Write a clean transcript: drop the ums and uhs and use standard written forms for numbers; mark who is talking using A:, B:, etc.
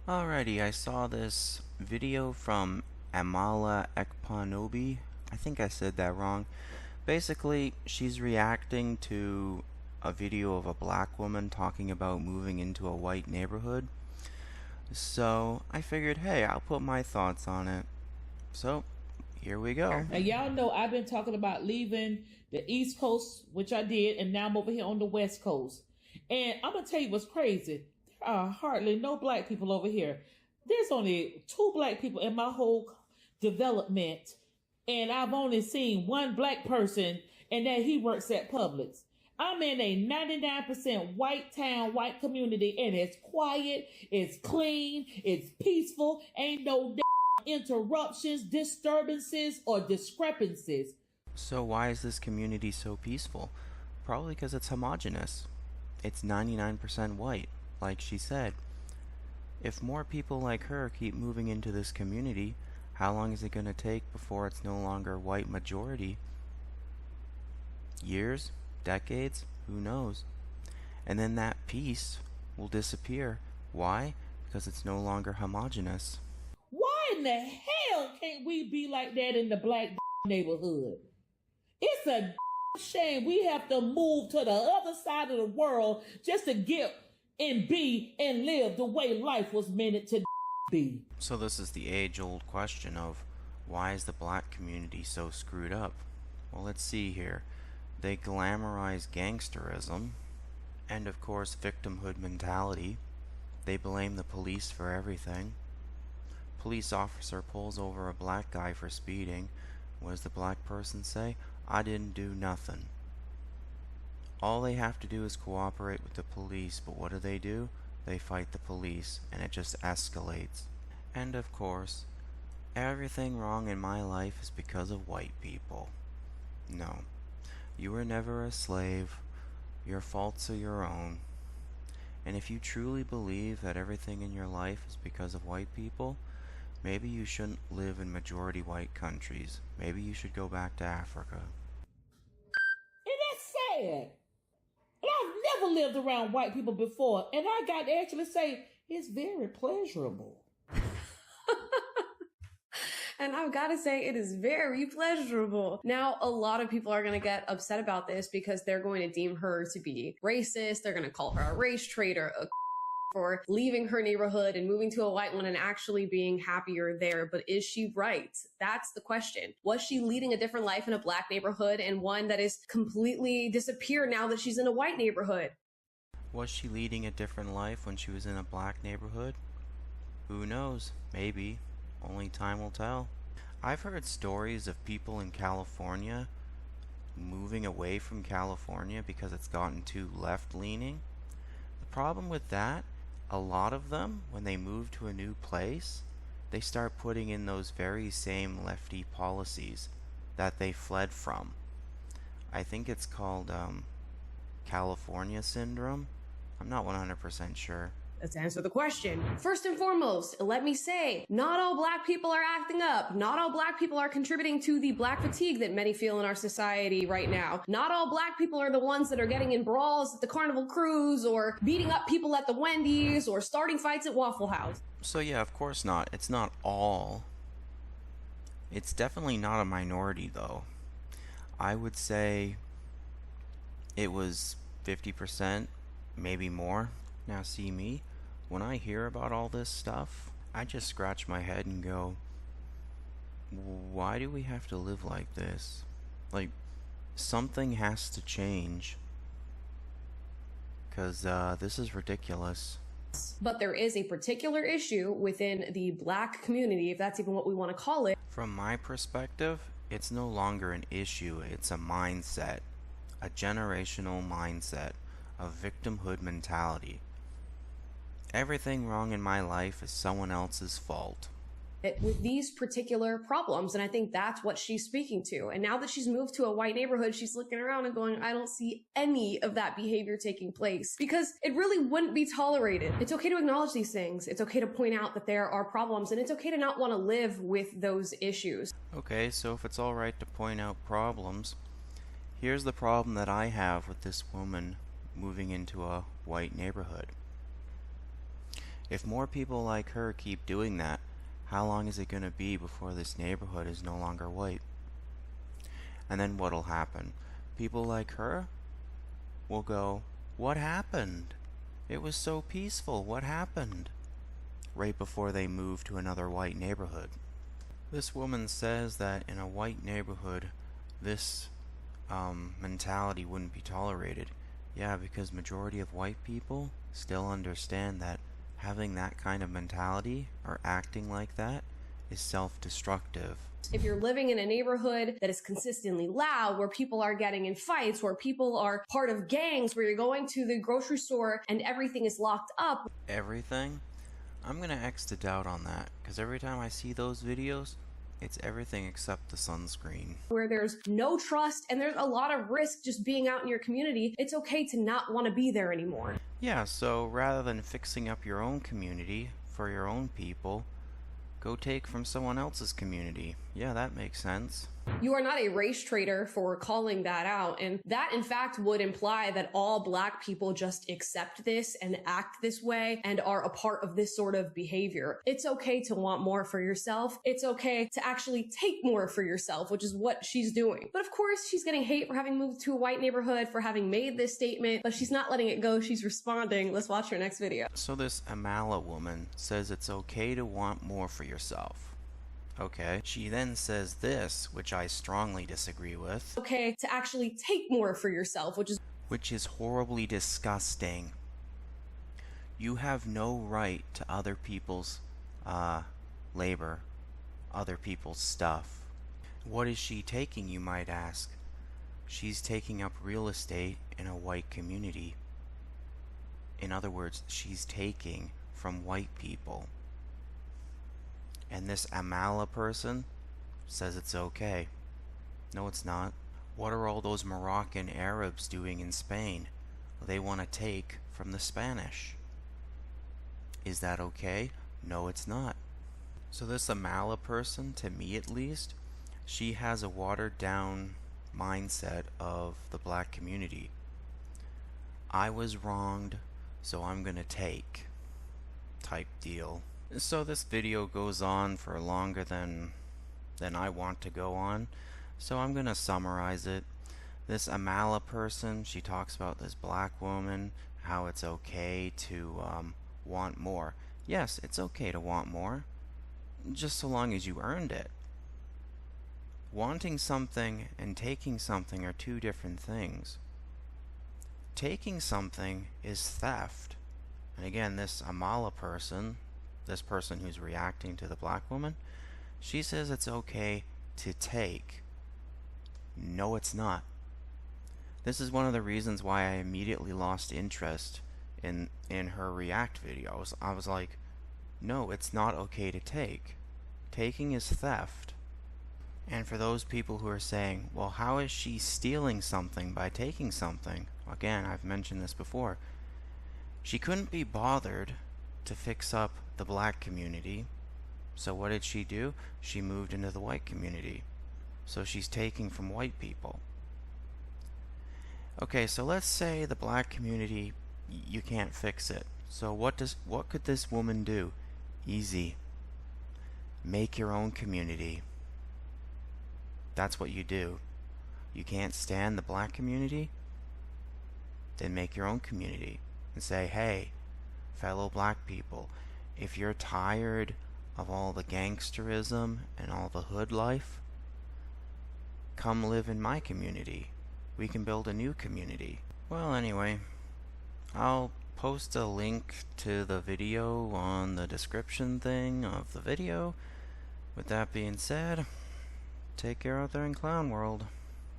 A: Alrighty, I saw this video from Amala Ekpanobi. I think I said that wrong. Basically, she's reacting to a video of a black woman talking about moving into a white neighborhood. So I figured, hey, I'll put my thoughts on it. So here we go.
B: And y'all know I've been talking about leaving the East Coast, which I did, and now I'm over here on the West Coast. And I'm gonna tell you what's crazy. There are hardly no black people over here. There's only 2 black people in my whole development, and I've only seen one black person, and that he works at Publix. I'm in a 99% white town, white community, and it's quiet, it's clean, it's peaceful, ain't no interruptions, disturbances, or discrepancies.
A: So why is this community so peaceful? Probably because it's homogenous. It's 99% white, like she said. If more people like her keep moving into this community, how long is it going to take before it's no longer white majority? Years? Decades? Who knows? And then that peace will disappear. Why? Because it's no longer homogenous.
B: Why in the hell can't we be like that in the black neighborhood? It's a shame we have to move to the other side of the world just to get and be and live the way life was meant to be.
A: So this is the age-old question of why is the black community so screwed up? Well, let's see here. They glamorize gangsterism and, of course, victimhood mentality. They blame the police for everything. Police officer pulls over a black guy for speeding. What does the black person say? I didn't do nothing. All they have to do is cooperate with the police, but what do? They fight the police, and it just escalates. And of course, everything wrong in my life is because of white people. No, you were never a slave. Your faults are your own. And if you truly believe that everything in your life is because of white people, maybe you shouldn't live in majority white countries. Maybe you should go back to Africa.
B: And that's sad. And I've never lived around white people before, and I got to actually say it's very pleasurable.
C: And I've got to say, it is very pleasurable. Now, a lot of people are going to get upset about this because they're going to deem her to be racist. They're going to call her a race traitor, a for leaving her neighborhood and moving to a white one and actually being happier there. But is she right? That's the question. Was she leading a different life in a black neighborhood and one that is completely disappeared now that she's in a white neighborhood?
A: Was she leading a different life when she was in a black neighborhood? Who knows? Maybe. Only time will tell. I've heard stories of people in California moving away from California because it's gotten too left-leaning. The problem with that, a lot of them, when they move to a new place, they start putting in those very same lefty policies that they fled from. I think it's called California syndrome. I'm not 100% sure.
C: Let's answer the question. First and foremost, let me say, not all black people are acting up. Not all black people are contributing to the black fatigue that many feel in our society right now. Not all black people are the ones that are getting in brawls at the Carnival Cruise or beating up people at the Wendy's or starting fights at Waffle House.
A: So yeah, of course not. It's not all. It's definitely not a minority though. I would say it was 50%, maybe more. Now see me, when I hear about all this stuff, I just scratch my head and go, why do we have to live like this? Like, something has to change. Because this is ridiculous.
C: But there is a particular issue within the black community, if that's even what we want to call it.
A: From my perspective, it's no longer an issue, it's a mindset. A generational mindset of victimhood mentality. Everything wrong in my life is someone else's fault.
C: With these particular problems, and I think that's what she's speaking to. And now that she's moved to a white neighborhood, she's looking around and going, I don't see any of that behavior taking place because it really wouldn't be tolerated. It's okay to acknowledge these things. It's okay to point out that there are problems, and it's okay to not want to live with those issues.
A: Okay, so if it's alright to point out problems, here's the problem that I have with this woman moving into a white neighborhood. If more people like her keep doing that, how long is it going to be before this neighborhood is no longer white? And then what'll happen? People like her will go, "What happened? It was so peaceful. What happened?" Right before they move to another white neighborhood. This woman says that in a white neighborhood, this mentality wouldn't be tolerated. Yeah, because majority of white people still understand that having that kind of mentality or acting like that is self-destructive.
C: If you're living in a neighborhood that is consistently loud, where people are getting in fights, where people are part of gangs, where you're going to the grocery store and everything is locked up.
A: Everything? I'm gonna X the doubt on that, because every time I see those videos, it's everything except the sunscreen.
C: Where there's no trust and there's a lot of risk just being out in your community, it's okay to not want to be there anymore.
A: Yeah, so rather than fixing up your own community for your own people, go take from someone else's community. Yeah, that makes sense.
C: You are not a race traitor for calling that out, and that in fact would imply that all black people just accept this and act this way and are a part of this sort of behavior. It's okay to want more for yourself. It's okay to actually take more for yourself, which is what she's doing. But of course, she's getting hate for having moved to a white neighborhood, for having made this statement, but she's not letting it go. She's responding. Let's watch her next video.
A: So this Amala woman says it's okay to want more for yourself. Okay. She then says this, which I strongly disagree with.
C: Okay to actually take more for yourself,
A: which is horribly disgusting. You have no right to other people's labor, other people's stuff. What is she taking, you might ask? She's taking up real estate in a white community. In other words, she's taking from white people. And this Amala person says it's okay. No, it's not. What are all those Moroccan Arabs doing in Spain? They want to take from the Spanish. Is that okay? No, it's not. So this Amala person, to me at least, she has a watered down mindset of the black community. I was wronged, so I'm gonna take type deal. So this video goes on for longer than I want to go on, so I'm gonna summarize it. This Amala person, she talks about this black woman, how it's okay to want more. Yes, it's okay to want more, just so long as you earned it. Wanting something and taking something are two different things. Taking something is theft. And again, this Amala person, this person who's reacting to the black woman, she says it's okay to take. No, it's not. This is one of the reasons why I immediately lost interest in her react videos. I was like, no, it's not okay to take. Taking is theft. And for those people who are saying, well, how is she stealing something by taking something? Again, I've mentioned this before. She couldn't be bothered to fix up the black community, so what did she do? She moved into the white community. So she's taking from white people. Okay, so let's say the black community, you can't fix it. So what could this woman do? Easy. Make your own community. That's what you do. You can't stand the black community? Then make your own community and say, hey, fellow black people, if you're tired of all the gangsterism and all the hood life, come live in my community. We can build a new community. Well, anyway, I'll post a link to the video on the description thing of the video. With that being said, take care out there in Clown World.